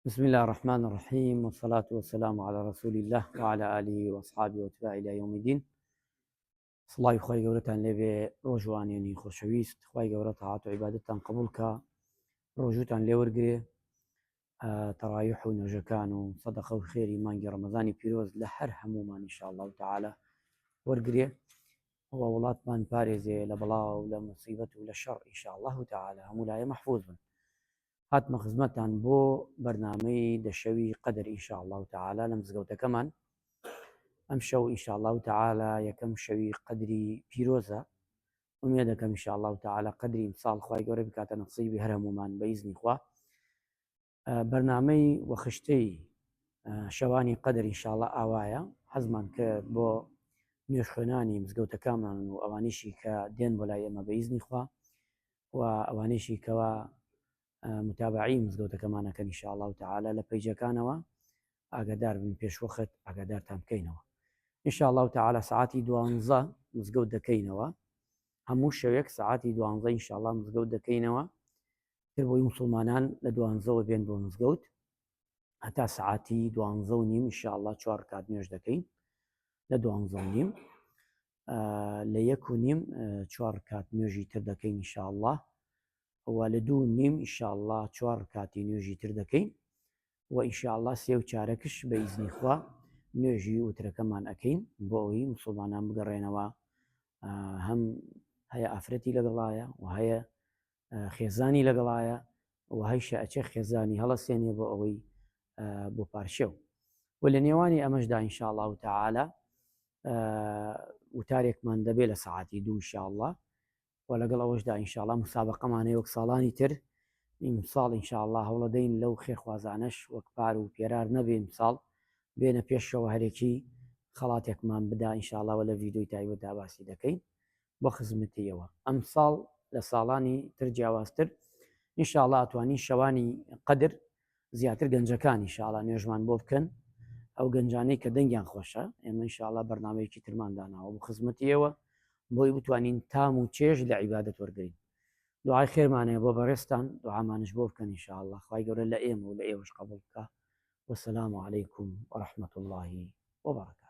بسم الله الرحمن الرحيم، والصلاة والسلام على رسول الله وعلى آله وأصحابه واتباعه إلى يوم الدين. صلاة خواهی گەورەتان لێبێ ڕۆژوانێنی خۆشەویست، خواهی گەورە تاعات و عیبادەتتان قبولکە، ڕۆژوتان لێ وەرگێ، تەڕاویح و نوێژەکان و سەدەقە و خێری مانگی ڕەمەزانی پیرۆز لە هەر هەموومان ئینشاءالله تعالى وەرگێ و وڵاتمان پارێزێ لە بەڵاو و لە موسیبەت و لە شەڕ ئینشاءالله تعالى هەموو لایە مەحفوظ بن. هاتمە خزمەتان بۆ بەرنامەی دەشەوی قەدر ئینشاءالله تعالى لە مزگەوتەکەمان. ئەم شەو ئینشاءالله تعالى یەکەم شەوی قەدری پیرۆزە، ومێ دەکەم ئینشاءالله تعالى قەدری ئیمساڵ خوای گەورە بکاتە نەسیبی هەر هەموومان بە ئیزنی خوا. بەرنامەی وەخشتەی شەوانی قەدر ئینشاءالله ئاوایە حەزمان کرد بۆ نوێژ خوێنانی مزگەوتەکانمان و ئەوانیشی کە دێن بۆ لای ئێمە بە ئیزنی خوا و ئەوانیشی کەوا متابعی مزگەوتەکەمانەکەن ئینشاءالله تعالى لە پەیجەکانەوە ئاگادار بن، پێشوەخت ئاگادارتان بکەینەوە. ئینشاءالله تعالى ساعتی 12 مزگەوت دەکەینەوە، هەموو شەوێک ساعتی 12 ئینشاءالله مزگەوت دەکەینەوە، تر بۆی مسلمانان لە 12 بێن بۆ مزگەوت هەتا ساعتی 12:30 ئینشاءالله 4 کات نوێژ دەکەین، لە 12:30 لە 1:30 4 کات نوێژی تر دەکەین ئینشاءالله، و لە 2:30 ئینشاءالله 4 کاتی نوێژی تر دەکەین، و ئینشاءالله 3:04 بە ئیزنی خوا نوێژی وترەکەمان ئەکەین بۆ ئەوەی مسلمانان بگەڕێنەوە. هەم هەیە ئافرەتی لەگەڵایە و هەیە خێزانی لەگەڵایە و هەیشە ئەچێ خێزانی هەڵەسێنێ بۆ ئەوەی بۆ پارشێو، و لە نێوانی ئەمەشدا ئینشاءالله تعالى وتارێکمان دەبێت لە ساعتی 2 ئینشاءالله، و لەگەڵ ئەوەشدا ئینشاءالله مسابقەمانەیە وەک ساڵانی تر ئیمساڵ ئینشاءالله هەوڵەدەین لەو خێرخوازانەش وەک پار و پێرار نەبێ ئیمساڵ بێنە پێشەوە هەرێکی خەڵاتێکمان بدا ئینشاءالله و لە ڤیدۆی تایبەتدا باسی دەکەین بۆ خزمەتیەوە. ئەم ساڵ لە ساڵانی تر جیاوازتر ئینشاءالله ئەتوانین شەوانی قەدر زیاتر گەنجەکان ئینشاءالله نوێژمان بۆ بکەن، ئەو گەنجانەی کە دەنگیان خۆشە ئێمە ئینشاءالله بەرنامەیەکی ترمان داناوە بۆ خزمەتیەوە بۆی بتوانین تام و چێژ لە عیبادەت وەرگین. دوعای خێرمانەیە بۆ بەڕێستان، دوعامانش بۆ بکەن ئینشاءالله خوای گەورە لە ئێمە و لە ئێوەش قبوڵ بکە. والسلام عليكم ورحمة الله وبركاته.